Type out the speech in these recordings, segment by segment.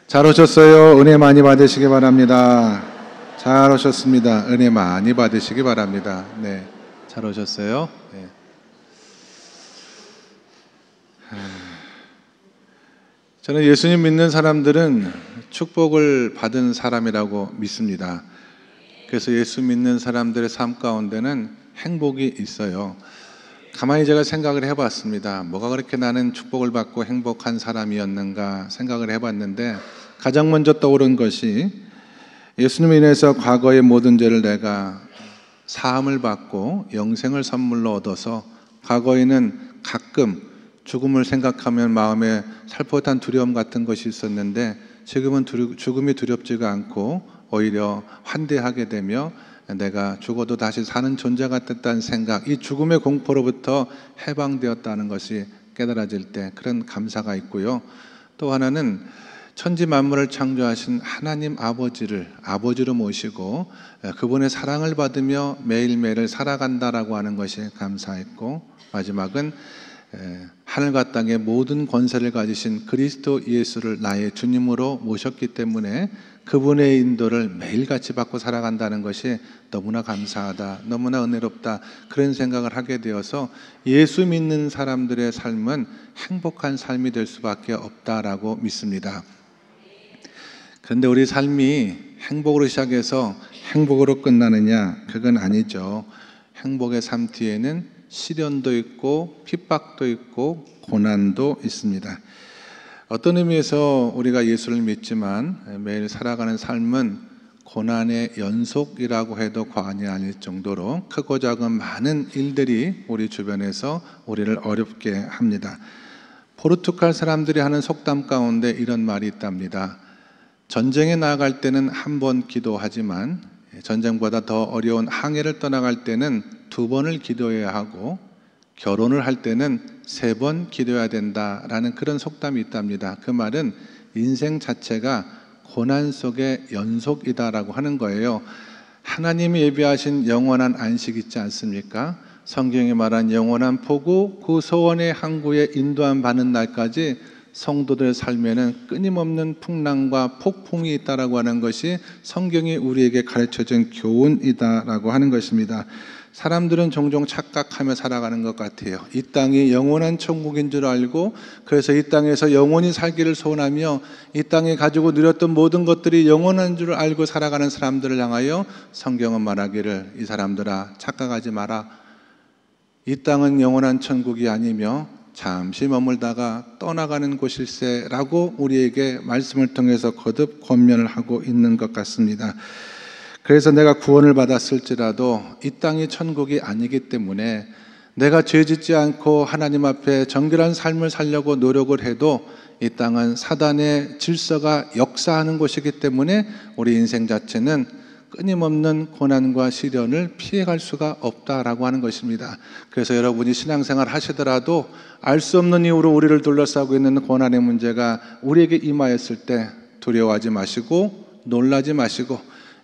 잘 오셨어요. 은혜 많이 받으시기 바랍니다. 잘 오셨습니다. 은혜 많이 받으시기 바랍니다. 네, 잘 오셨어요. 네. 저는 예수님 믿는 사람들은 축복을 받은 사람이라고 믿습니다. 그래서 예수 믿는 사람들의 삶 가운데는 행복이 있어요. 가만히 제가 생각을 해봤습니다. 뭐가 그렇게 나는 축복을 받고 행복한 사람이었는가 생각을 해봤는데, 가장 먼저 떠오른 것이 예수님을 인해서 과거의 모든 죄를 내가 사함을 받고 영생을 선물로 얻어서, 과거에는 가끔 죽음을 생각하면 마음에 살포탄 두려움 같은 것이 있었는데 지금은 죽음이 두렵지가 않고 오히려 환대하게 되며 내가 죽어도 다시 사는 존재가 됐다는 생각, 이 죽음의 공포로부터 해방되었다는 것이 깨달아질 때 그런 감사가 있고요. 또 하나는 천지 만물을 창조하신 하나님 아버지를 아버지로 모시고 그분의 사랑을 받으며 매일매일을 살아간다라고 하는 것이 감사했고, 마지막은 하늘과 땅의 모든 권세를 가지신 그리스도 예수를 나의 주님으로 모셨기 때문에 그분의 인도를 매일같이 받고 살아간다는 것이 너무나 감사하다, 너무나 은혜롭다, 그런 생각을 하게 되어서 예수 믿는 사람들의 삶은 행복한 삶이 될 수밖에 없다라고 믿습니다. 그런데 우리 삶이 행복으로 시작해서 행복으로 끝나느냐? 그건 아니죠. 행복의 삶 뒤에는 시련도 있고 핍박도 있고 고난도 있습니다. 어떤 의미에서 우리가 예수를 믿지만 매일 살아가는 삶은 고난의 연속이라고 해도 과언이 아닐 정도로 크고 작은 많은 일들이 우리 주변에서 우리를 어렵게 합니다. 포르투갈 사람들이 하는 속담 가운데 이런 말이 있답니다. 전쟁에 나아갈 때는 한 번 기도하지만 전쟁보다 더 어려운 항해를 떠나갈 때는 2번을 기도해야 하고 결혼을 할 때는 3번 기도해야 된다라는 그런 속담이 있답니다. 그 말은 인생 자체가 고난 속의 연속이다라고 하는 거예요. 하나님이 예비하신 영원한 안식 있지 않습니까? 성경이 말한 영원한 포구, 그 소원의 항구에 인도함 받는 날까지 성도들의 삶에는 끊임없는 풍랑과 폭풍이 있다라고 하는 것이 성경이 우리에게 가르쳐준 교훈이다라고 하는 것입니다. 사람들은 종종 착각하며 살아가는 것 같아요. 이 땅이 영원한 천국인 줄 알고, 그래서 이 땅에서 영원히 살기를 소원하며 이 땅에 가지고 누렸던 모든 것들이 영원한 줄 알고 살아가는 사람들을 향하여 성경은 말하기를, 이 사람들아 착각하지 마라. 이 땅은 영원한 천국이 아니며 잠시 머물다가 떠나가는 곳일세라고 우리에게 말씀을 통해서 거듭 권면을 하고 있는 것 같습니다. 그래서 내가 구원을 받았을지라도 이 땅이 천국이 아니기 때문에 내가 죄짓지 않고 하나님 앞에 정결한 삶을 살려고 노력을 해도 이 땅은 사단의 질서가 역사하는 곳이기 때문에 우리 인생 자체는 끊임없는 고난과 시련을 피해갈 수가 없다라고 하는 것입니다. 그래서 여러분이 신앙생활 하시더라도 알 수 없는 이유로 우리를 둘러싸고 있는 고난의 문제가 우리에게 임하였을 때 두려워하지 마시고 놀라지 마시고,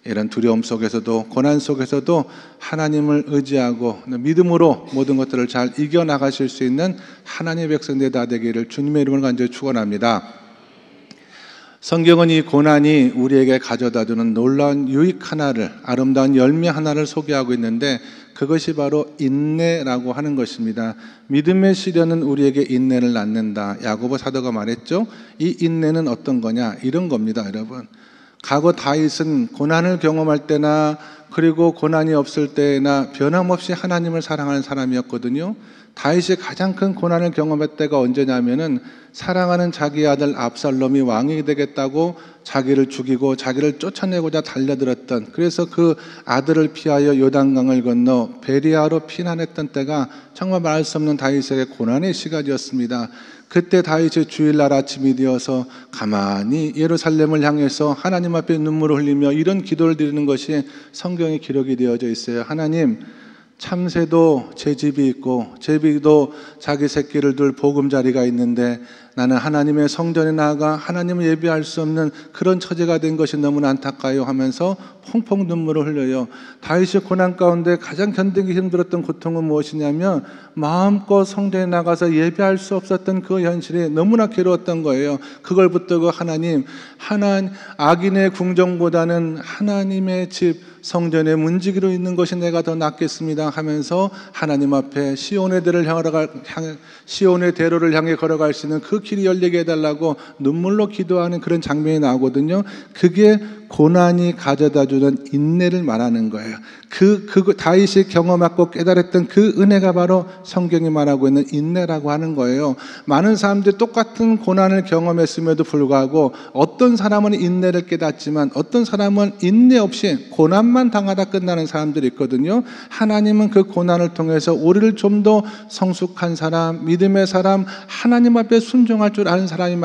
이런 두려움 속에서도 고난 속에서도 하나님을 의지하고 믿음으로 모든 것들을 잘 이겨나가실 수 있는 하나님의 백성들 다 되기를 주님의 이름을 간절히 축원합니다. 성경은 이 고난이 우리에게 가져다주는 놀라운 유익 하나를, 아름다운 열매 하나를 소개하고 있는데 그것이 바로 인내라고 하는 것입니다. 믿음의 시련은 우리에게 인내를 낳는다. 야고보 사도가 말했죠. 이 인내는 어떤 거냐? 이런 겁니다, 여러분. 과거 다윗은 고난을 경험할 때나 그리고 고난이 없을 때나 변함없이 하나님을 사랑하는 사람이었거든요. 다윗이 가장 큰 고난을 경험할 때가 언제냐면은 사랑하는 자기 아들 압살롬이 왕이 되겠다고 자기를 죽이고 자기를 쫓아내고자 달려들었던, 그래서 그 아들을 피하여 요단강을 건너 베리아로 피난했던 때가 정말 말할 수 없는 다윗에게 고난의 시간이었습니다. 그때 다윗이 주일날 아침이 되어서 가만히 예루살렘을 향해서 하나님 앞에 눈물을 흘리며 이런 기도를 드리는 것이 성경에 기록이 되어져 있어요. 하나님, 참새도 제 집이 있고 제비도 자기 새끼를 둘 보금자리가 있는데 나는 하나님의 성전에 나아가 하나님을 예배할 수 없는 그런 처지가 된 것이 너무나 안타까워요 하면서 펑펑 눈물을 흘려요. 다윗이 고난 가운데 가장 견디기 힘들었던 고통은 무엇이냐면 마음껏 성전에 나가서 예배할 수 없었던 그 현실이 너무나 괴로웠던 거예요. 그걸 붙들고 하나님 악인의 궁정보다는 하나님의 집 성전의 문지기로 있는 것이 내가 더 낫겠습니다 하면서 하나님 앞에 시온의 대로를 향해 걸어갈 수 있는 그 길이 열리게 해달라고 눈물로 기도하는 그런 장면이 나오거든요. 그게 고난이 가져다주는 인내를 말하는 거예요. 다윗이 경험하고 깨달았던 그 은혜가 바로 성경이 말하고 있는 인내라고 하는 거예요. 많은 사람들이 똑같은 고난을 경험했음에도 불구하고 어떤 사람은 인내를 깨닫지만 어떤 사람은 인내 없이 고난만 당하다 끝나는 사람들이 있거든요. 하나님은 그 고난을 통해서 우리를 좀 더 성숙한 사람, 믿음의 사람, 하나님 앞에 순종할 줄 아는 사람이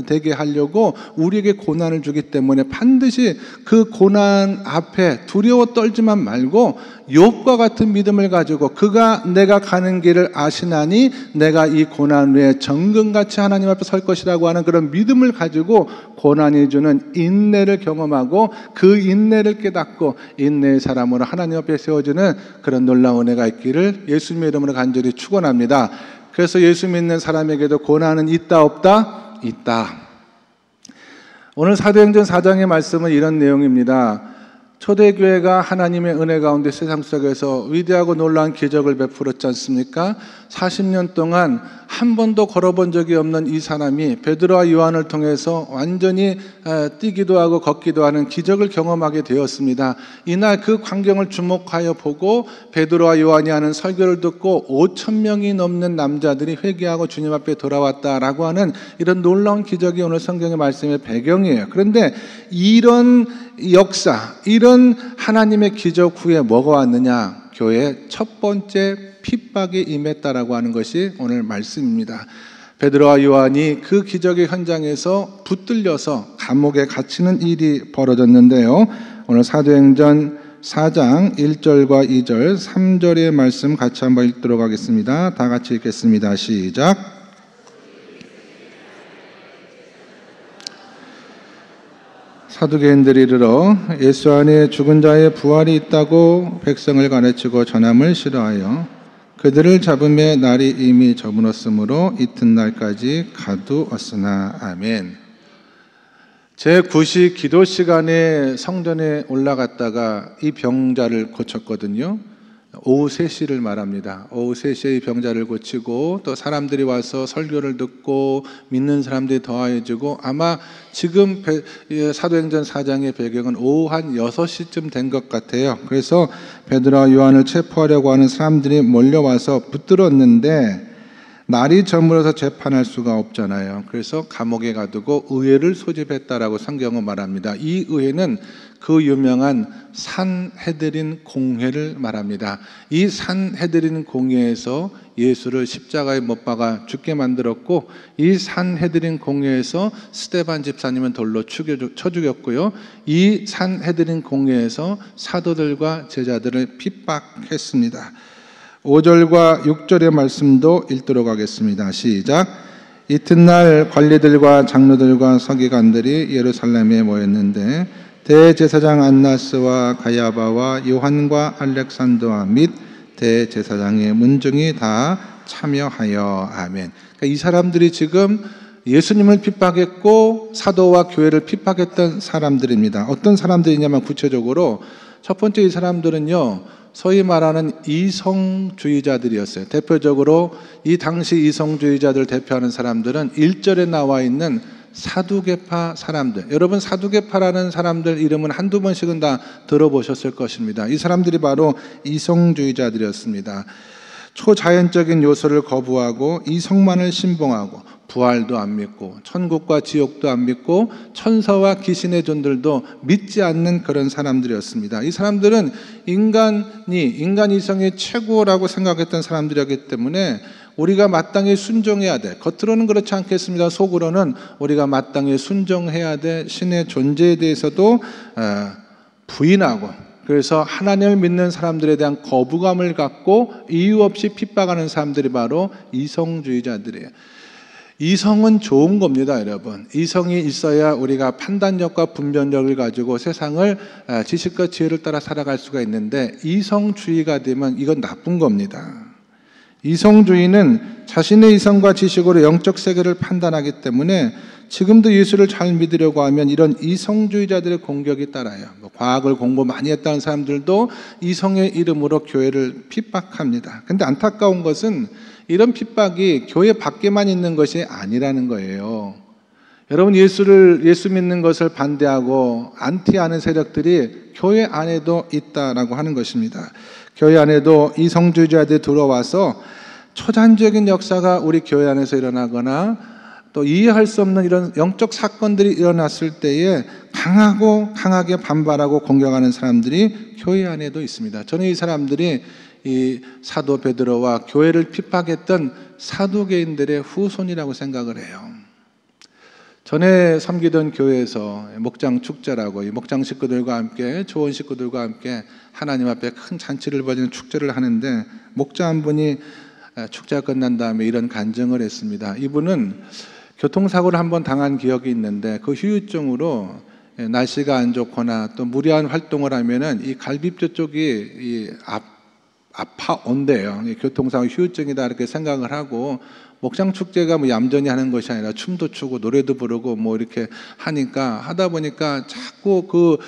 되게 하려고 우리에게 고난을 주기 때문에 반드시 그 고난 앞에 두려워 떨지만 말고 욥과 같은 믿음을 가지고 그가 내가 가는 길을 아시나니 내가 이 고난 후에 정금같이 하나님 앞에 설 것이라고 하는 그런 믿음을 가지고 고난이 주는 인내를 경험하고 그 인내를 깨닫고 인내의 사람으로 하나님 앞에 세워지는 그런 놀라운 은혜가 있기를 예수님의 이름으로 간절히 축원합니다. 그래서 예수 믿는 사람에게도 고난은 있다 없다? 있다. 오늘 사도행전 4장의 말씀은 이런 내용입니다. 초대교회가 하나님의 은혜 가운데 세상 속에서 위대하고 놀라운 기적을 베풀었지 않습니까? 40년 동안 한 번도 걸어본 적이 없는 이 사람이 베드로와 요한을 통해서 완전히 뛰기도 하고 걷기도 하는 기적을 경험하게 되었습니다. 이날 그 광경을 주목하여 보고 베드로와 요한이 하는 설교를 듣고 5,000명이 넘는 남자들이 회개하고 주님 앞에 돌아왔다라고 하는 이런 놀라운 기적이 오늘 성경의 말씀의 배경이에요. 그런데 이런 역사, 이런 하나님의 기적 후에 뭐가 왔느냐? 교회의 첫 번째 핍박이 임했다라고 하는 것이 오늘 말씀입니다. 베드로와 요한이 그 기적의 현장에서 붙들려서 감옥에 갇히는 일이 벌어졌는데요. 오늘 사도행전 4장 1절과 2절, 3절의 말씀 같이 한번 읽도록 하겠습니다. 다 같이 읽겠습니다. 시작. 사두개인들이 이르러 예수 안에 죽은 자의 부활이 있다고 백성을 가르치고 전함을 싫어하여 그들을 잡음에 날이 이미 저물었으므로 이튿날까지 가두었으나. 아멘. 제9시 기도 시간에 성전에 올라갔다가 이 병자를 고쳤거든요. 오후 3시를 말합니다. 오후 3시에 이 병자를 고치고 또 사람들이 와서 설교를 듣고 믿는 사람들이 더해지고 아마 지금 사도행전 4장의 배경은 오후 한 6시쯤 된 것 같아요. 그래서 베드로와 요한을 체포하려고 하는 사람들이 몰려와서 붙들었는데 날이 저물어서 재판할 수가 없잖아요. 그래서 감옥에 가두고 의회를 소집했다라고 성경은 말합니다. 이 의회는 그 유명한 산헤드린 공회를 말합니다. 이 산헤드린 공회에서 예수를 십자가에 못 박아 죽게 만들었고 이 산헤드린 공회에서 스데반 집사님은 돌로 쳐 죽였고요. 이 산헤드린 공회에서 사도들과 제자들을 핍박했습니다. 5절과 6절의 말씀도 읽도록 하겠습니다. 시작. 이튿날 관리들과 장로들과 서기관들이 예루살렘에 모였는데 대제사장 안나스와 가야바와 요한과 알렉산더와 및 대제사장의 문중이 다 참여하여. 아멘. 그러니까 이 사람들이 지금 예수님을 핍박했고 사도와 교회를 핍박했던 사람들입니다. 어떤 사람들이냐면 구체적으로 첫 번째 이 사람들은요, 소위 말하는 이성주의자들이었어요. 대표적으로 이 당시 이성주의자들을 대표하는 사람들은 1절에 나와 있는 사두개파 사람들. 여러분 사두개파라는 사람들 이름은 한두 번씩은 다 들어보셨을 것입니다. 이 사람들이 바로 이성주의자들이었습니다. 초자연적인 요소를 거부하고 이성만을 신봉하고 부활도 안 믿고 천국과 지옥도 안 믿고 천사와 귀신의 존들도 믿지 않는 그런 사람들이었습니다. 이 사람들은 인간 이성의 최고라고 생각했던 사람들이었기 때문에 우리가 마땅히 순종해야 돼. 겉으로는 그렇지 않겠습니다. 속으로는 우리가 마땅히 순종해야 돼. 신의 존재에 대해서도 부인하고, 그래서 하나님을 믿는 사람들에 대한 거부감을 갖고 이유 없이 핍박하는 사람들이 바로 이성주의자들이에요. 이성은 좋은 겁니다, 여러분. 이성이 있어야 우리가 판단력과 분별력을 가지고 세상을 지식과 지혜를 따라 살아갈 수가 있는데 이성주의가 되면 이건 나쁜 겁니다. 이성주의는 자신의 이성과 지식으로 영적 세계를 판단하기 때문에 지금도 예수를 잘 믿으려고 하면 이런 이성주의자들의 공격이 따라요. 과학을 공부 많이 했다는 사람들도 이성의 이름으로 교회를 핍박합니다. 근데 안타까운 것은 이런 핍박이 교회 밖에만 있는 것이 아니라는 거예요. 여러분, 예수 믿는 것을 반대하고 안티하는 세력들이 교회 안에도 있다라고 하는 것입니다. 교회 안에도 이성주의자들이 들어와서 초자연적인 역사가 우리 교회 안에서 일어나거나 또 이해할 수 없는 이런 영적 사건들이 일어났을 때에 강하게 반발하고 공격하는 사람들이 교회 안에도 있습니다. 저는 이 사람들이 이 사도 베드로와 교회를 핍박했던 사두개인들의 후손이라고 생각을 해요. 전에 섬기던 교회에서 목장 축제라고 이 목장 식구들과 함께 조원 식구들과 함께 하나님 앞에 큰 잔치를 벌이는 축제를 하는데 목자 한 분이 축제가 끝난 다음에 이런 간증을 했습니다. 이분은 교통사고를 한번 당한 기억이 있는데 그 후유증으로 날씨가 안 좋거나 또 무리한 활동을 하면은 이 갈비뼈 쪽이 아파온대요. 교통사고 후유증이다 이렇게 생각을 하고 목장 축제가 뭐 얌전히 하는 것이 아니라 춤도 추고 노래도 부르고 뭐 이렇게 하다 보니까 자꾸 그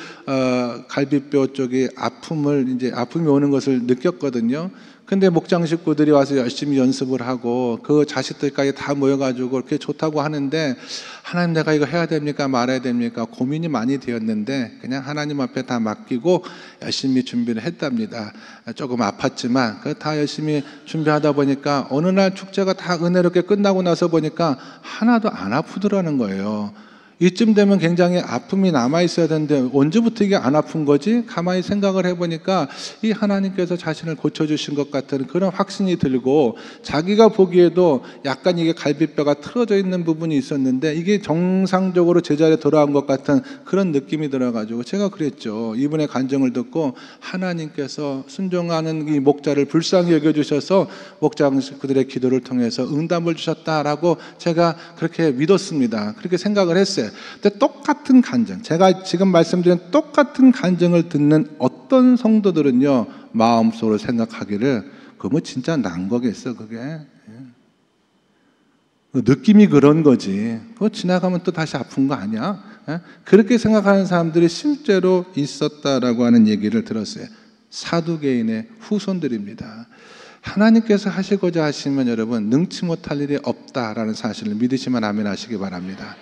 갈비뼈 쪽이 아픔이 오는 것을 느꼈거든요. 근데 목장 식구들이 와서 열심히 연습을 하고 그 자식들까지 다 모여가지고 그렇게 좋다고 하는데 하나님, 내가 이거 해야 됩니까 말아야 됩니까 고민이 많이 되었는데 그냥 하나님 앞에 다 맡기고 열심히 준비를 했답니다. 조금 아팠지만 다 열심히 준비하다 보니까 어느 날 축제가 다 은혜롭게 끝나고 나서 보니까 하나도 안 아프더라는 거예요. 이쯤 되면 굉장히 아픔이 남아있어야 되는데 언제부터 이게 안 아픈 거지? 가만히 생각을 해보니까 이 하나님께서 자신을 고쳐주신 것 같은 그런 확신이 들고 자기가 보기에도 약간 이게 갈비뼈가 틀어져 있는 부분이 있었는데 이게 정상적으로 제자리에 돌아온 것 같은 그런 느낌이 들어가지고 제가 그랬죠. 이분의 간증을 듣고 하나님께서 순종하는 이 목자를 불쌍히 여겨주셔서 목장 식구들의 기도를 통해서 응답을 주셨다라고 제가 그렇게 믿었습니다. 그렇게 생각을 했어요. 근데 똑같은 간증, 제가 지금 말씀드린 똑같은 간증을 듣는 어떤 성도들은요 마음속으로 생각하기를 그거 진짜 난 거겠어 그게 느낌이 그런 거지 그거 지나가면 또 다시 아픈 거 아니야? 그렇게 생각하는 사람들이 실제로 있었다라고 하는 얘기를 들었어요. 사두개인의 후손들입니다. 하나님께서 하시고자 하시면 여러분 능치 못할 일이 없다라는 사실을 믿으시면 아멘 하시기 바랍니다.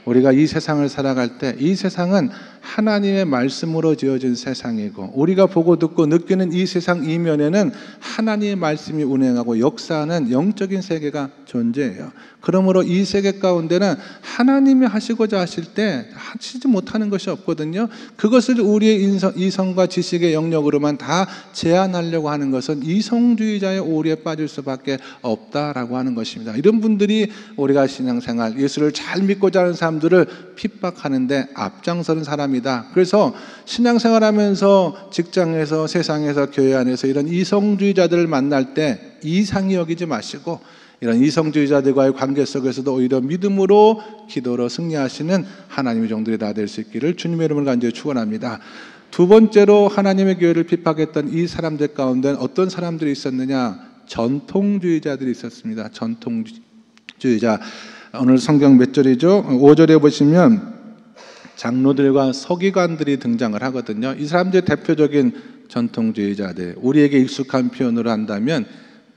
우리가 이 세상을 살아갈 때 이 세상은 하나님의 말씀으로 지어진 세상이고 우리가 보고 듣고 느끼는 이 세상 이면에는 하나님의 말씀이 운행하고 역사하는 영적인 세계가 존재해요. 그러므로 이 세계 가운데는 하나님이 하시고자 하실 때 하시지 못하는 것이 없거든요. 그것을 우리의 이성과 지식의 영역으로만 다 제한하려고 하는 것은 이성주의자의 오류에 빠질 수밖에 없다라고 하는 것입니다. 이런 분들이 우리가 신앙생활 예수를 잘 믿고자 하는 사람들을 핍박하는데 앞장서는 사람이다. 그래서 신앙생활하면서 직장에서 세상에서 교회 안에서 이런 이성주의자들을 만날 때 이상히 여기지 마시고 이런 이성주의자들과의 관계 속에서도 오히려 믿음으로 기도로 승리하시는 하나님의 종들이 다 될 수 있기를 주님의 이름을 간절히 축원합니다. 두 번째로 하나님의 교회를 핍박했던 이 사람들 가운데 어떤 사람들이 있었느냐? 전통주의자들이 있었습니다. 전통주의자. 오늘 성경 몇 절이죠? 5절에 보시면 장로들과 서기관들이 등장을 하거든요. 이 사람들의 대표적인 전통주의자들, 우리에게 익숙한 표현으로 한다면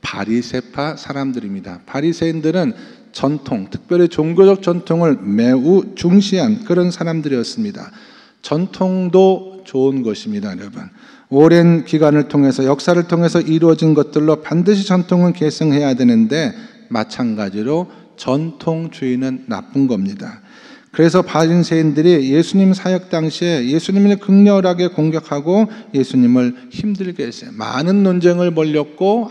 바리새파 사람들입니다. 바리새인들은 전통, 특별히 종교적 전통을 매우 중시한 그런 사람들이었습니다. 전통도 좋은 것입니다, 여러분. 오랜 기간을 통해서 역사를 통해서 이루어진 것들로 반드시 전통은 계승해야 되는데 마찬가지로 전통주의는 나쁜 겁니다. 그래서 바리새인들이 예수님 사역 당시에 예수님을 극렬하게 공격하고 예수님을 힘들게 했어요. 많은 논쟁을 벌였고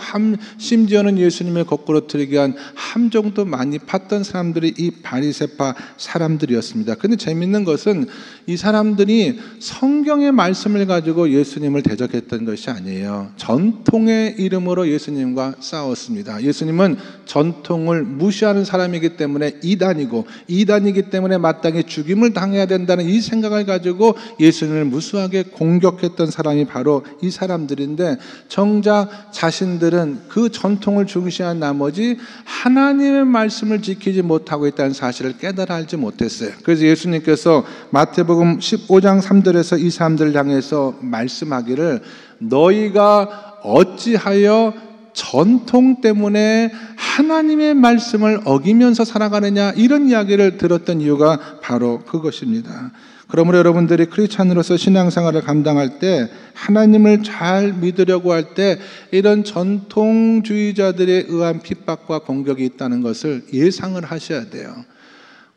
심지어는 예수님을 거꾸로 틀리게 한 함정도 많이 팠던 사람들이 이 바리새파 사람들이었습니다. 그런데 재밌는 것은 이 사람들이 성경의 말씀을 가지고 예수님을 대적했던 것이 아니에요. 전통의 이름으로 예수님과 싸웠습니다. 예수님은 전통을 무시하는 사람이기 때문에 이단이기 때문에 마땅히 죽임을 당해야 된다는 이 생각을 가지고 예수님을 무수하게 공격했던 사람이 바로 이 사람들인데, 정작 자신들은 그 전통을 중시한 나머지 하나님의 말씀을 지키지 못하고 있다는 사실을 깨달아 알지 못했어요. 그래서 예수님께서 마태복음 15장 3절에서 이 사람들을 향해서 말씀하기를, 너희가 어찌하여 전통 때문에 하나님의 말씀을 어기면서 살아가느냐, 이런 이야기를 들었던 이유가 바로 그것입니다. 그러므로 여러분들이 크리스찬으로서 신앙생활을 감당할 때, 하나님을 잘 믿으려고 할 때 이런 전통주의자들에 의한 핍박과 공격이 있다는 것을 예상을 하셔야 돼요.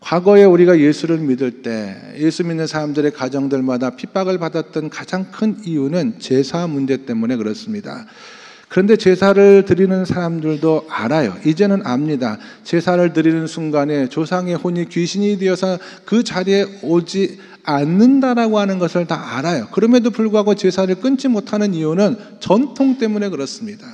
과거에 우리가 예수를 믿을 때 예수 믿는 사람들의 가정들마다 핍박을 받았던 가장 큰 이유는 제사 문제 때문에 그렇습니다. 그런데 제사를 드리는 사람들도 알아요. 이제는 압니다. 제사를 드리는 순간에 조상의 혼이 귀신이 되어서 그 자리에 오지 않는다라고 하는 것을 다 알아요. 그럼에도 불구하고 제사를 끊지 못하는 이유는 전통 때문에 그렇습니다.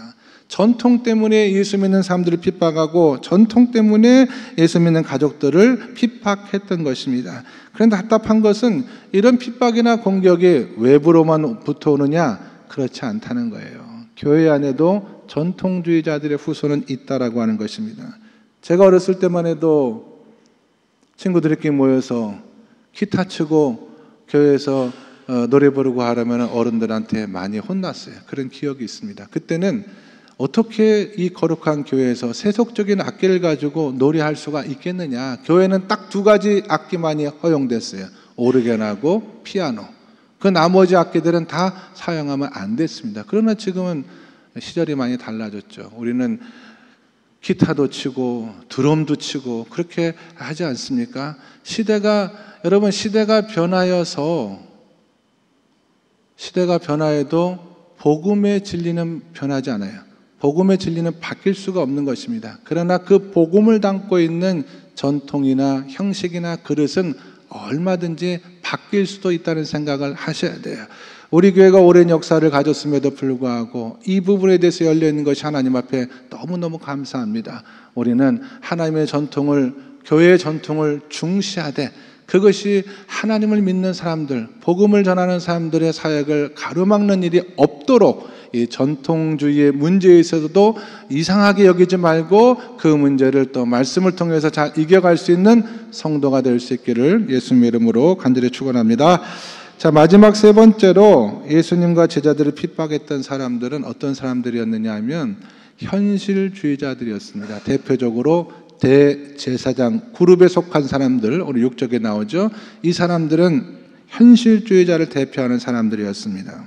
전통 때문에 예수 믿는 사람들을 핍박하고 전통 때문에 예수 믿는 가족들을 핍박했던 것입니다. 그런데 답답한 것은 이런 핍박이나 공격이 외부로만 붙어오느냐? 그렇지 않다는 거예요. 교회 안에도 전통주의자들의 후손은 있다라고 하는 것입니다. 제가 어렸을 때만 해도 친구들끼리 모여서 기타 치고 교회에서 노래 부르고 하려면 어른들한테 많이 혼났어요. 그런 기억이 있습니다. 그때는 어떻게 이 거룩한 교회에서 세속적인 악기를 가지고 노래할 수가 있겠느냐. 교회는 딱 두 가지 악기만이 허용됐어요. 오르겐하고 피아노. 그 나머지 악기들은 다 사용하면 안 됐습니다. 그러나 지금은 시절이 많이 달라졌죠. 우리는 기타도 치고 드럼도 치고 그렇게 하지 않습니까? 여러분 시대가 변하여도 복음의 진리는 변하지 않아요. 복음의 진리는 바뀔 수가 없는 것입니다. 그러나 그 복음을 담고 있는 전통이나 형식이나 그릇은 얼마든지 바뀔 수도 있다는 생각을 하셔야 돼요. 우리 교회가 오랜 역사를 가졌음에도 불구하고 이 부분에 대해서 열려있는 것이 하나님 앞에 너무너무 감사합니다. 우리는 하나님의 전통을, 교회의 전통을 중시하되 그것이 하나님을 믿는 사람들, 복음을 전하는 사람들의 사역을 가로막는 일이 없도록 이 전통주의의 문제에 있어서도 이상하게 여기지 말고 그 문제를 또 말씀을 통해서 잘 이겨갈 수 있는 성도가 될 수 있기를 예수님의 이름으로 간절히 축원합니다. 자, 마지막 세 번째로 예수님과 제자들을 핍박했던 사람들은 어떤 사람들이었느냐 하면 현실주의자들이었습니다. 대표적으로 대제사장 그룹에 속한 사람들, 우리 6절에 나오죠. 이 사람들은 현실주의자를 대표하는 사람들이었습니다.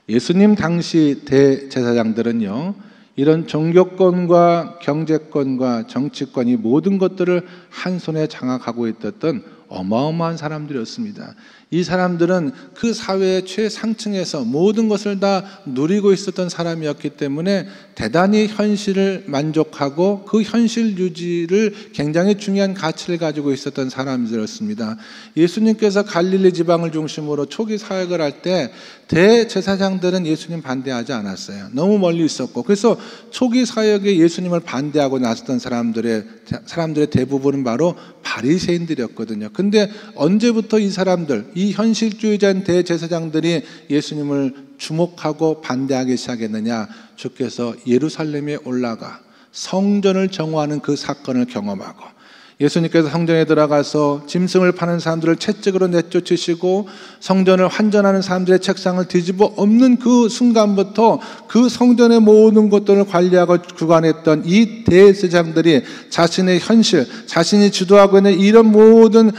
예수님 당시 대제사장들은요, 이런 종교권과 경제권과 정치권 이 모든 것들을 한 손에 장악하고 있었던 어마어마한 사람들이었습니다. 이 사람들은 그 사회의 최상층에서 모든 것을 다 누리고 있었던 사람이었기 때문에 대단히 현실을 만족하고 그 현실 유지를 굉장히 중요한 가치를 가지고 있었던 사람들이었습니다. 예수님께서 갈릴리 지방을 중심으로 초기 사역을 할 때 대제사장들은 예수님 반대하지 않았어요. 너무 멀리 있었고, 그래서 초기 사역에 예수님을 반대하고 나섰던 사람들의 대부분은 바로 바리새인들이었거든요. 근데 언제부터 이 사람들, 이 현실주의자인 대제사장들이 예수님을 주목하고 반대하기 시작했느냐? 주께서 예루살렘에 올라가 성전을 정화하는 그 사건을 경험하고, 예수님께서 성전에 들어가서 짐승을 파는 사람들을 채찍으로 내쫓으시고 성전을 환전하는 사람들의 책상을 뒤집어 엎는 그 순간부터 그 성전의 모든 것들을 관리하고 주관했던 이 대제사장들이 자신의 현실, 자신이 주도하고 있는 이런 모든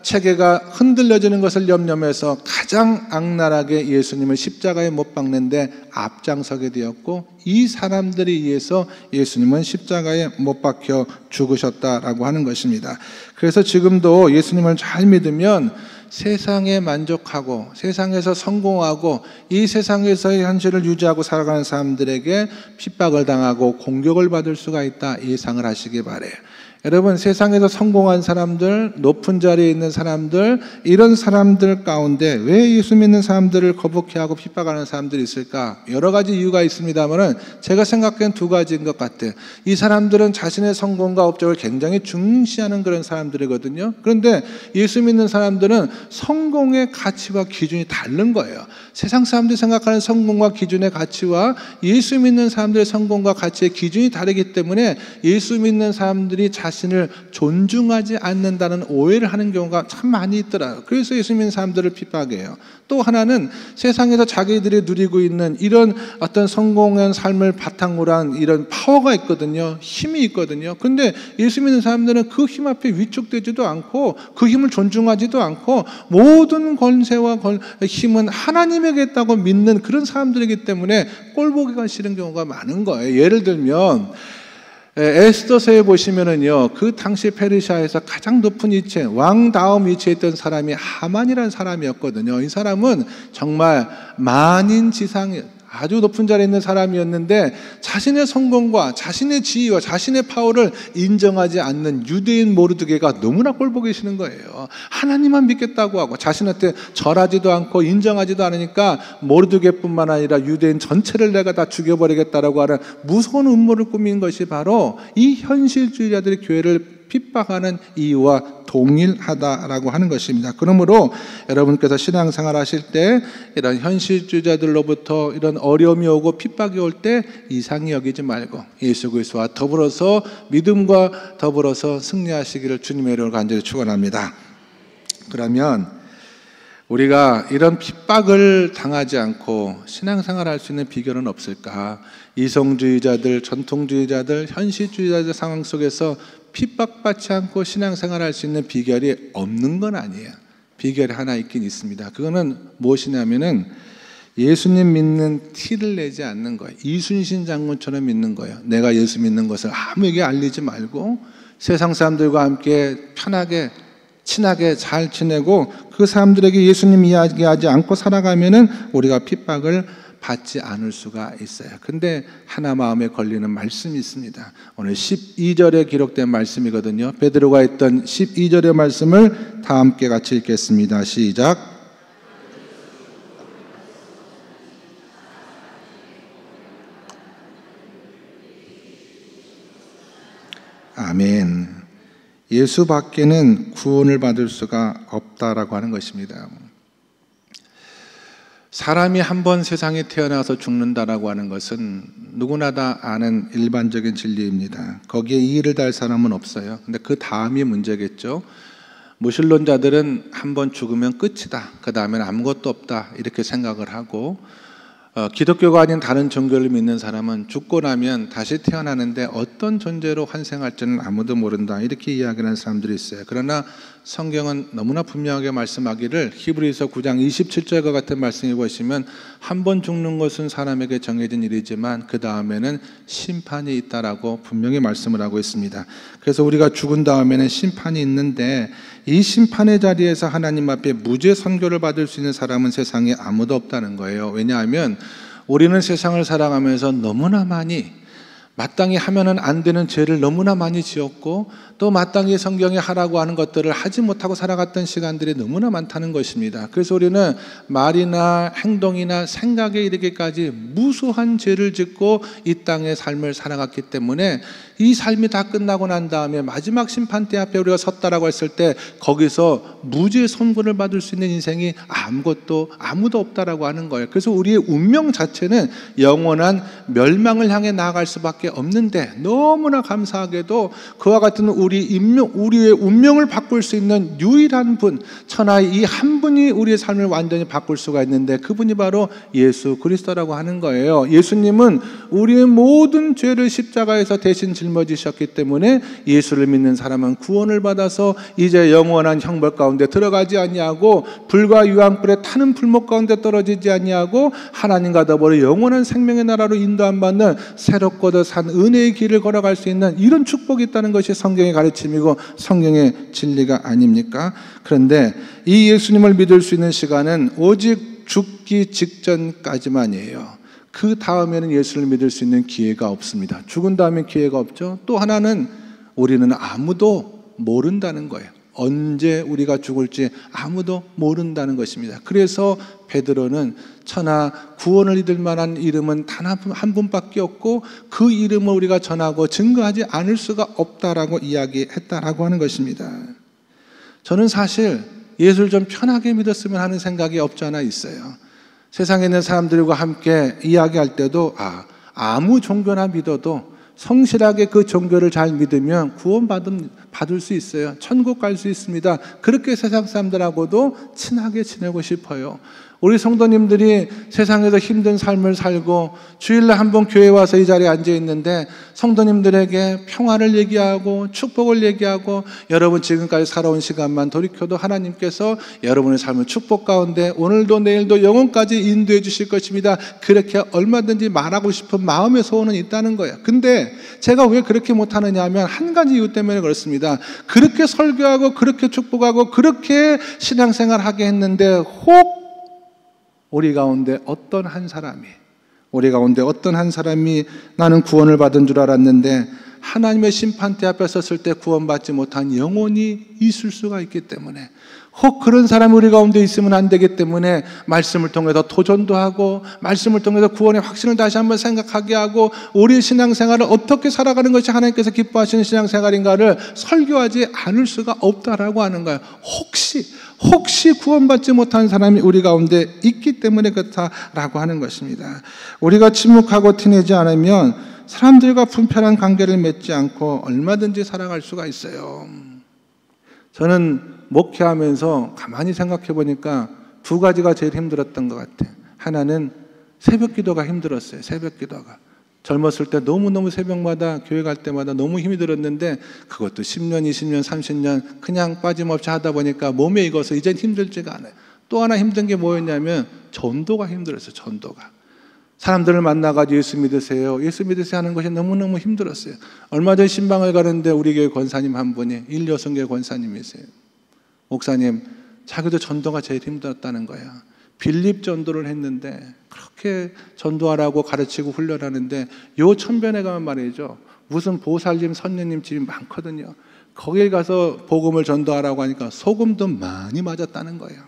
체계가 흔들려지는 것을 염려해서 가장 악랄하게 예수님을 십자가에 못 박는데 앞장서게 되었고, 이 사람들에 의해서 예수님은 십자가에 못 박혀 죽으셨다라고 하는 것입니다. 그래서 지금도 예수님을 잘 믿으면 세상에 만족하고 세상에서 성공하고 이 세상에서의 현실을 유지하고 살아가는 사람들에게 핍박을 당하고 공격을 받을 수가 있다, 예상을 하시기 바라요. 여러분, 세상에서 성공한 사람들, 높은 자리에 있는 사람들, 이런 사람들 가운데 왜 예수 믿는 사람들을 거북해하고 핍박하는 사람들이 있을까? 여러 가지 이유가 있습니다만 제가 생각하기엔 두 가지인 것 같아요. 이 사람들은 자신의 성공과 업적을 굉장히 중시하는 그런 사람들이거든요. 그런데 예수 믿는 사람들은 성공의 가치와 기준이 다른 거예요. 세상 사람들이 생각하는 성공과 기준의 가치와 예수 믿는 사람들의 성공과 가치의 기준이 다르기 때문에 예수 믿는 사람들이 자신을 존중하지 않는다는 오해를 하는 경우가 참 많이 있더라고요. 그래서 예수 믿는 사람들을 핍박해요. 또 하나는 세상에서 자기들이 누리고 있는 이런 어떤 성공한 삶을 바탕으로 한 이런 파워가 있거든요. 힘이 있거든요. 그런데 예수 믿는 사람들은 그 힘 앞에 위축되지도 않고 그 힘을 존중하지도 않고 모든 권세와 힘은 하나님에게 있다고 믿는 그런 사람들이기 때문에 꼴보기가 싫은 경우가 많은 거예요. 예를 들면 에스더서에 보시면은요, 그 당시 페르시아에서 가장 높은 위치에, 왕 다음 위치에 있던 사람이 하만이라는 사람이었거든요. 이 사람은 정말 만인지상이에요. 아주 높은 자리에 있는 사람이었는데 자신의 성공과 자신의 지위와 자신의 파워를 인정하지 않는 유대인 모르드게가 너무나 꼴보기 싫은 거예요. 하나님만 믿겠다고 하고 자신한테 절하지도 않고 인정하지도 않으니까 모르드게뿐만 아니라 유대인 전체를 내가 다 죽여버리겠다라고 하는 무서운 음모를 꾸민 것이 바로 이 현실주의자들의 교회를 핍박하는 이유와 동일하다라고 하는 것입니다. 그러므로 여러분께서 신앙생활 하실 때 이런 현실주의자들로부터 이런 어려움이 오고 핍박이 올 때 이상히 여기지 말고 예수 그리스도와 더불어서 믿음과 더불어서 승리하시기를 주님의 이름으로 간절히 축원합니다. 그러면 우리가 이런 핍박을 당하지 않고 신앙생활 할 수 있는 비결은 없을까? 이성주의자들, 전통주의자들, 현실주의자들 상황 속에서 핍박받지 않고 신앙생활 할 수 있는 비결이 없는 건 아니에요. 비결이 하나 있긴 있습니다. 그거는 무엇이냐면은 예수님 믿는 티를 내지 않는 거예요. 이순신 장군처럼 믿는 거예요. 내가 예수 믿는 것을 아무에게 알리지 말고 세상 사람들과 함께 편하게 친하게 잘 지내고 그 사람들에게 예수님 이야기하지 않고 살아가면은 우리가 핍박을 받지 않을 수가 있어요. 근데 하나 마음에 걸리는 말씀이 있습니다. 오늘 12절에 기록된 말씀이거든요. 베드로가 했던 12절의 말씀을 다 함께 같이 읽겠습니다. 시작. 아멘. 예수 밖에는 구원을 받을 수가 없다라고 하는 것입니다. 사람이 한 번 세상에 태어나서 죽는다라고 하는 것은 누구나 다 아는 일반적인 진리입니다. 거기에 이의를 다할 사람은 없어요. 근데 그 다음이 문제겠죠. 무신론자들은 한 번 죽으면 끝이다. 그 다음에는 아무것도 없다. 이렇게 생각을 하고 기독교가 아닌 다른 종교를 믿는 사람은 죽고 나면 다시 태어나는데 어떤 존재로 환생할지는 아무도 모른다. 이렇게 이야기하는 사람들이 있어요. 그러나 성경은 너무나 분명하게 말씀하기를 히브리서 9장 27절과 같은 말씀을 보시면 한 번 죽는 것은 사람에게 정해진 일이지만 그 다음에는 심판이 있다라고 분명히 말씀을 하고 있습니다. 그래서 우리가 죽은 다음에는 심판이 있는데 이 심판의 자리에서 하나님 앞에 무죄 선고를 받을 수 있는 사람은 세상에 아무도 없다는 거예요. 왜냐하면 우리는 세상을 살아가면서 너무나 많이 마땅히 하면은 안 되는 죄를 너무나 많이 지었고 또 마땅히 성경에 하라고 하는 것들을 하지 못하고 살아갔던 시간들이 너무나 많다는 것입니다. 그래서 우리는 말이나 행동이나 생각에 이르기까지 무수한 죄를 짓고 이 땅의 삶을 살아갔기 때문에 이 삶이 다 끝나고 난 다음에 마지막 심판대 앞에 우리가 섰다라고 했을 때 거기서 무죄 선고를 받을 수 있는 인생이 아무도 없다라고 하는 거예요. 그래서 우리의 운명 자체는 영원한 멸망을 향해 나아갈 수밖에 없는데 너무나 감사하게도 그와 같은 우리의 운명을 바꿀 수 있는 유일한 분, 천하의 이 한 분이 우리의 삶을 완전히 바꿀 수가 있는데 그분이 바로 예수 그리스도라고 하는 거예요. 예수님은 우리의 모든 죄를 십자가에서 대신 짊어지셨기 때문에 예수를 믿는 사람은 구원을 받아서 이제 영원한 형벌 가운데 들어가지 아니하고 불과 유황불에 타는 불목 가운데 떨어지지 아니하고 하나님과 더불어 영원한 생명의 나라로 인도함 받는 새롭고도 산 은혜의 길을 걸어갈 수 있는 이런 축복이 있다는 것이 성경의 가르침이고 성경의 진리가 아닙니까? 그런데 이 예수님을 믿을 수 있는 시간은 오직 죽기 직전까지만이에요. 그 다음에는 예수를 믿을 수 있는 기회가 없습니다. 죽은 다음에 기회가 없죠. 또 하나는 우리는 아무도 모른다는 거예요. 언제 우리가 죽을지 아무도 모른다는 것입니다. 그래서 베드로는 천하 구원을 얻을 만한 이름은 단 한 분밖에 없고 그 이름을 우리가 전하고 증거하지 않을 수가 없다라고 이야기했다라고 하는 것입니다. 저는 사실 예수를 좀 편하게 믿었으면 하는 생각이 없지 않아 있어요. 세상에 있는 사람들과 함께 이야기할 때도 아무 종교나 믿어도 성실하게 그 종교를 잘 믿으면 구원받을 수 있어요. 천국 갈 수 있습니다. 그렇게 세상 사람들하고도 친하게 지내고 싶어요. 우리 성도님들이 세상에서 힘든 삶을 살고 주일날 한 번 교회에 와서 이 자리에 앉아 있는데 성도님들에게 평화를 얘기하고 축복을 얘기하고 여러분 지금까지 살아온 시간만 돌이켜도 하나님께서 여러분의 삶을 축복 가운데 오늘도 내일도 영원까지 인도해 주실 것입니다. 그렇게 얼마든지 말하고 싶은 마음의 소원은 있다는 거예요. 근데 제가 왜 그렇게 못하느냐 하면 한 가지 이유 때문에 그렇습니다. 그렇게 설교하고 그렇게 축복하고 그렇게 신앙생활하게 했는데 혹 우리 가운데 어떤 한 사람이 나는 구원을 받은 줄 알았는데 하나님의 심판대 앞에 섰을 때 구원받지 못한 영혼이 있을 수가 있기 때문에 혹 그런 사람이 우리 가운데 있으면 안 되기 때문에 말씀을 통해서 도전도 하고 말씀을 통해서 구원의 확신을 다시 한번 생각하게 하고 우리의 신앙생활을 어떻게 살아가는 것이 하나님께서 기뻐하시는 신앙생활인가를 설교하지 않을 수가 없다라고 하는 거예요. 혹시 구원받지 못한 사람이 우리 가운데 있기 때문에 그렇다라고 하는 것입니다. 우리가 침묵하고 티내지 않으면 사람들과 불편한 관계를 맺지 않고 얼마든지 살아갈 수가 있어요. 저는 목회하면서 가만히 생각해 보니까 두 가지가 제일 힘들었던 것 같아요. 하나는 새벽 기도가 힘들었어요. 새벽 기도가. 젊었을 때 너무너무 새벽마다 교회 갈 때마다 너무 힘이 들었는데 그것도 10년, 20년, 30년 그냥 빠짐없이 하다 보니까 몸에 익어서 이젠 힘들지가 않아요. 또 하나 힘든 게 뭐였냐면 전도가 힘들었어요. 전도가. 사람들을 만나가지고 예수 믿으세요 하는 것이 너무너무 힘들었어요. 얼마 전 신방을 가는데 우리 교회 권사님 한 분이 일여성교회 권사님이세요. 목사님, 자기도 전도가 제일 힘들었다는 거야. 빌립 전도를 했는데 그렇게 전도하라고 가르치고 훈련하는데 요 천변에 가면 말이죠. 무슨 보살님, 선녀님 집이 많거든요. 거기에 가서 복음을 전도하라고 하니까 소금도 많이 맞았다는 거예요.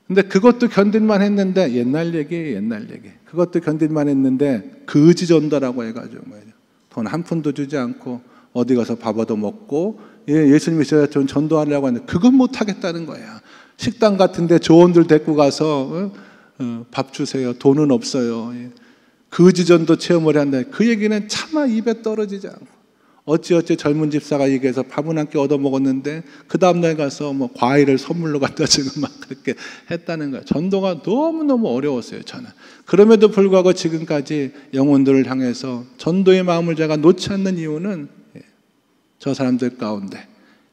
근데 그것도 견딜만 했는데 옛날 얘기예요. 그것도 견딜만 했는데 거지 전도라고 해가지고 돈 한 푼도 주지 않고 어디 가서 밥 얻어 먹고 예수님이 좀 전도하려고 하는데 그건 못하겠다는 거야. 식당 같은데 조원들 데리고 가서 밥 주세요. 돈은 없어요. 거지 전도 체험을 한다. 그 얘기는 차마 입에 떨어지지 않고 어찌어찌 젊은 집사가 얘기해서 밥은 한 끼 얻어 먹었는데 그 다음날 가서 뭐 과일을 선물로 갖다 주고 막 그렇게 했다는 거예요. 전도가 너무너무 어려웠어요. 저는. 그럼에도 불구하고 지금까지 영혼들을 향해서 전도의 마음을 제가 놓지 않는 이유는 저 사람들 가운데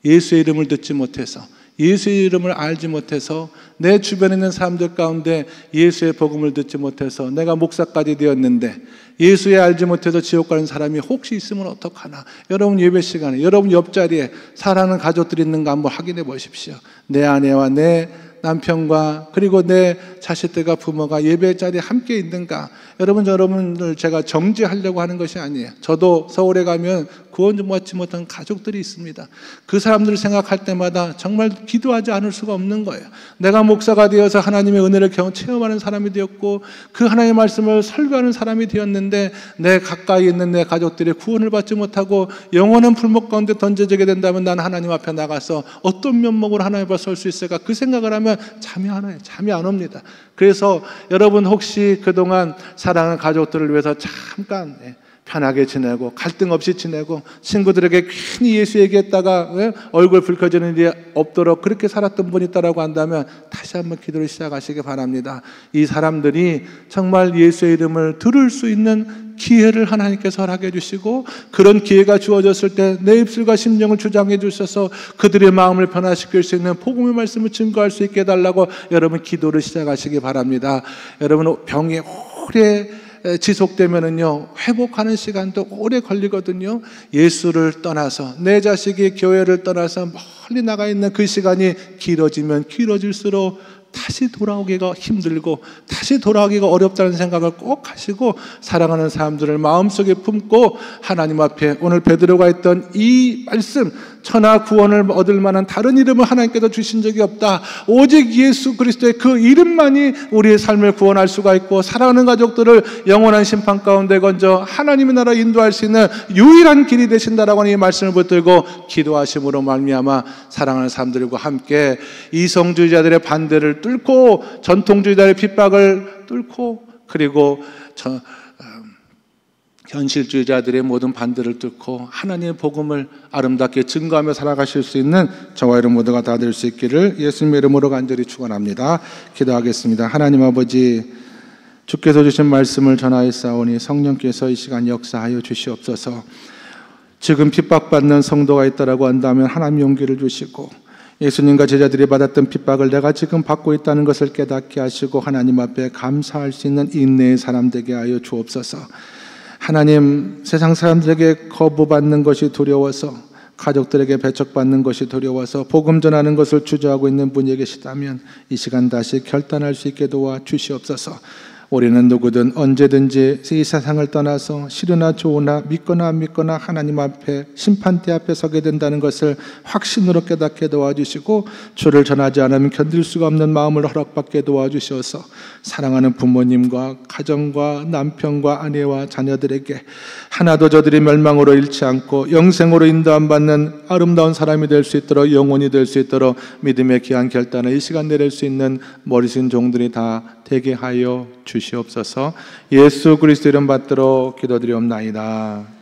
예수의 이름을 듣지 못해서 예수의 이름을 알지 못해서 내 주변에 있는 사람들 가운데 예수의 복음을 듣지 못해서 내가 목사까지 되었는데 예수에 알지 못해서 지옥 가는 사람이 혹시 있으면 어떡하나. 여러분 예배 시간에 여러분 옆자리에 사랑하는 가족들이 있는가 한번 확인해 보십시오. 내 아내와 내 남편과 그리고 내 자식들과 부모가 예배 자리에 함께 있는가. 여러분을 제가 정죄하려고 하는 것이 아니에요. 저도 서울에 가면 구원 좀 받지 못한 가족들이 있습니다. 그 사람들을 생각할 때마다 정말 기도하지 않을 수가 없는 거예요. 내가 목사가 되어서 하나님의 은혜를 체험하는 사람이 되었고 그 하나님의 말씀을 설교하는 사람이 되었는데 내 가까이 있는 내 가족들이 구원을 받지 못하고 영원한 불목 가운데 던져지게 된다면 나는 하나님 앞에 나가서 어떤 면목으로 하나님 앞에 설 수 있을까. 그 생각을 하면 잠이 안 옵니다. 그래서 여러분 혹시 그동안 사랑하는 가족들을 위해서 잠깐 편하게 지내고 갈등 없이 지내고 친구들에게 괜히 예수 얘기했다가 얼굴 붉혀지는 일이 없도록 그렇게 살았던 분이 있다고 한다면 다시 한번 기도를 시작하시기 바랍니다. 이 사람들이 정말 예수의 이름을 들을 수 있는 기회를 하나님께서 허락해 주시고 그런 기회가 주어졌을 때 내 입술과 심령을 주장해 주셔서 그들의 마음을 변화시킬 수 있는 복음의 말씀을 증거할 수 있게 해달라고 여러분 기도를 시작하시기 바랍니다. 여러분 병이 오래 지속되면은요 회복하는 시간도 오래 걸리거든요. 예수를 떠나서 내 자식이 교회를 떠나서 멀리 나가 있는 그 시간이 길어지면 길어질수록 다시 돌아오기가 힘들고 다시 돌아오기가 어렵다는 생각을 꼭 하시고 사랑하는 사람들을 마음속에 품고 하나님 앞에 오늘 베드로가 했던 이 말씀, 천하 구원을 얻을 만한 다른 이름을 하나님께서 주신 적이 없다. 오직 예수 그리스도의 그 이름만이 우리의 삶을 구원할 수가 있고 사랑하는 가족들을 영원한 심판 가운데 건져 하나님의 나라 인도할 수 있는 유일한 길이 되신다라고 하는 이 말씀을 붙들고 기도하심으로 말미암아 사랑하는 사람들과 함께 이성주의자들의 반대를 뚫고 전통주의자들의 핍박을 뚫고 그리고 현실주의자들의 모든 반대를 뚫고 하나님의 복음을 아름답게 증거하며 살아가실 수 있는 저와 여러분 모두가 다 될 수 있기를 예수님의 이름으로 간절히 축원합니다. 기도하겠습니다. 하나님 아버지, 주께서 주신 말씀을 전하였사오니 성령께서 이 시간 역사하여 주시옵소서. 지금 핍박받는 성도가 있다라고 한다면 하나님 용기를 주시고 예수님과 제자들이 받았던 핍박을 내가 지금 받고 있다는 것을 깨닫게 하시고 하나님 앞에 감사할 수 있는 인내의 사람 되게 하여 주옵소서. 하나님, 세상 사람들에게 거부받는 것이 두려워서, 가족들에게 배척받는 것이 두려워서 복음 전하는 것을 주저하고 있는 분이 계시다면 이 시간 다시 결단할 수 있게 도와 주시옵소서. 우리는 누구든 언제든지 이 세상을 떠나서 싫으나 좋으나 믿거나 안 믿거나 하나님 앞에 심판대 앞에 서게 된다는 것을 확신으로 깨닫게 도와주시고 주를 전하지 않으면 견딜 수가 없는 마음을 허락받게 도와주셔서 사랑하는 부모님과 가정과 남편과 아내와 자녀들에게 하나도 저들이 멸망으로 잃지 않고 영생으로 인도함 받는 아름다운 사람이 될 수 있도록 영혼이 될 수 있도록 믿음의 귀한 결단을 이 시간 내릴 수 있는 머리신 종들이 다 되게 하여 주시옵소서. 예수 그리스도 이름 받들어 기도드리옵나이다.